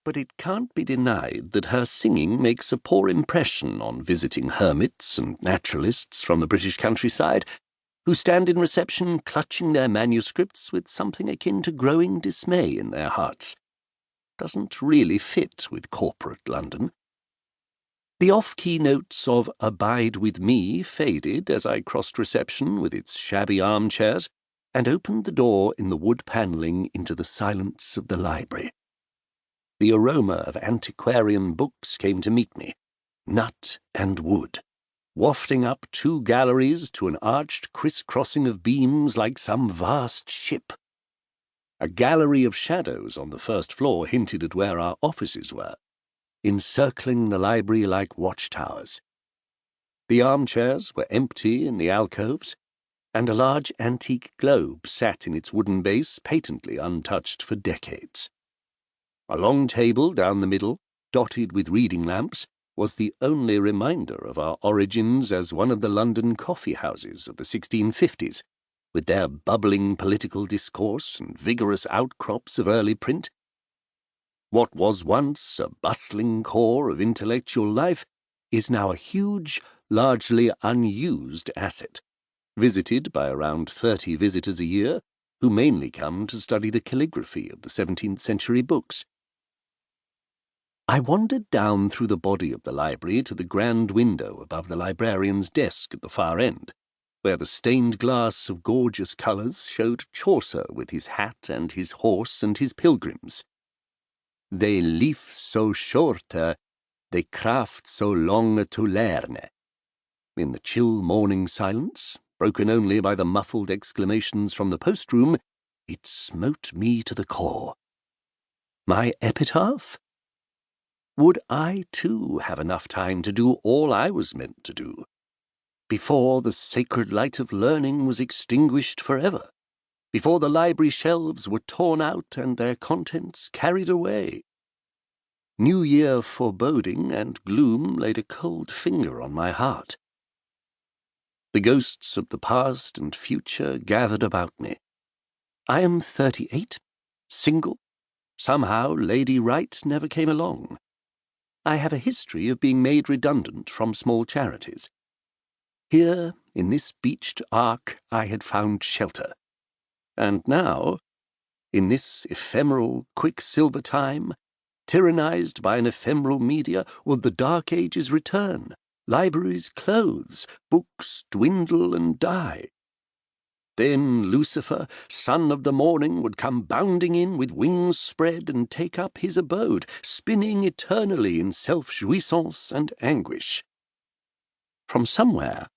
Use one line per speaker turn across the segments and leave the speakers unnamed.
but it can't be denied that her singing makes a poor impression on visiting hermits and naturalists from the British countryside, who stand in reception clutching their manuscripts with something akin to growing dismay in their hearts. Doesn't really fit with corporate London. The off-key notes of "Abide with Me" faded as I crossed reception with its shabby armchairs and opened the door in the wood panelling into the silence of the library. The aroma of antiquarian books came to meet me, nut and wood, wafting up 2 galleries to an arched criss-crossing of beams like some vast ship. A gallery of shadows on the first floor hinted at where our offices were, encircling the library like watchtowers. The armchairs were empty in the alcoves, and a large antique globe sat in its wooden base, patently untouched for decades. A long table down the middle, dotted with reading lamps, was the only reminder of our origins as one of the London coffee houses of the 1650s, with their bubbling political discourse and vigorous outcrops of early print. What was once a bustling core of intellectual life is now a huge, largely unused asset, visited by around 30 visitors a year, who mainly come to study the calligraphy of the 17th century books. I wandered down through the body of the library to the grand window above the librarian's desk at the far end, where the stained glass of gorgeous colours showed Chaucer with his hat and his horse and his pilgrims. "They lief so shorte, they craft so longe to lerne." In the chill morning silence, broken only by the muffled exclamations from the post-room, it smote me to the core. My epitaph? Would I, too, have enough time to do all I was meant to do, before the sacred light of learning was extinguished forever, before the library shelves were torn out and their contents carried away? New Year foreboding and gloom laid a cold finger on my heart. The ghosts of the past and future gathered about me. I am 38, single. Somehow Lady Wright never came along. I have a history of being made redundant from small charities. Here, in this beached ark, I had found shelter. And now, in this ephemeral quicksilver time, tyrannized by an ephemeral media, would the Dark Ages return, libraries close, books dwindle and die. Then Lucifer, son of the morning, would come bounding in with wings spread and take up his abode, spinning eternally in self-jouissance and anguish. From somewhere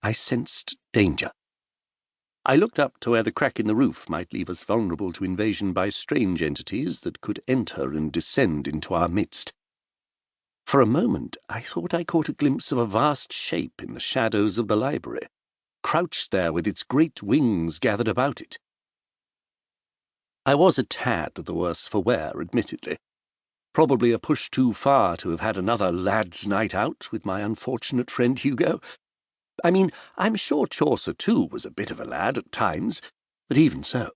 I sensed danger. I looked up to where the crack in the roof might leave us vulnerable to invasion by strange entities that could enter and descend into our midst. For a moment I thought I caught a glimpse of a vast shape in the shadows of the library, crouched there with its great wings gathered about it. I was a tad the worse for wear, admittedly. Probably a push too far to have had another lad's night out with my unfortunate friend Hugo. I mean, I'm sure Chaucer too was a bit of a lad at times, but even so.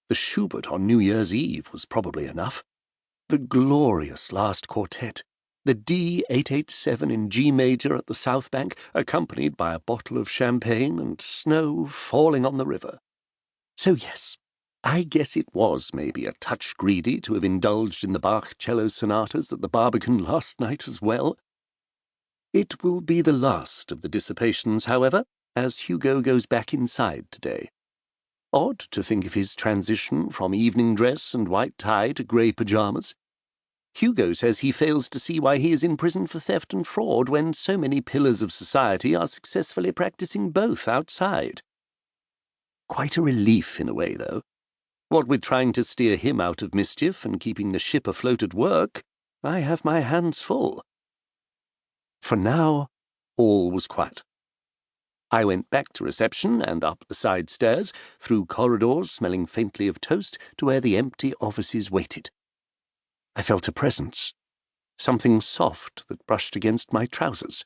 The Schubert on New Year's Eve was probably enough. The glorious last quartet, the D887 in G major at the South Bank, accompanied by a bottle of champagne and snow falling on the river. So yes, I guess it was maybe a touch greedy to have indulged in the Bach cello sonatas at the Barbican last night as well. It will be the last of the dissipations, however, as Hugo goes back inside today. Odd to think of his transition from evening dress and white tie to grey pyjamas. Hugo says he fails to see why he is in prison for theft and fraud when so many pillars of society are successfully practicing both outside. Quite a relief in a way, though. What with trying to steer him out of mischief and keeping the ship afloat at work, I have my hands full. For now, all was quiet. I went back to reception and up the side stairs, through corridors smelling faintly of toast, to where the empty offices waited. I felt a presence, something soft that brushed against my trousers.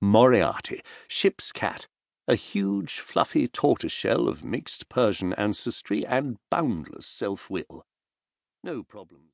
Moriarty, ship's cat, a huge, fluffy tortoiseshell of mixed Persian ancestry and boundless self-will. No problem.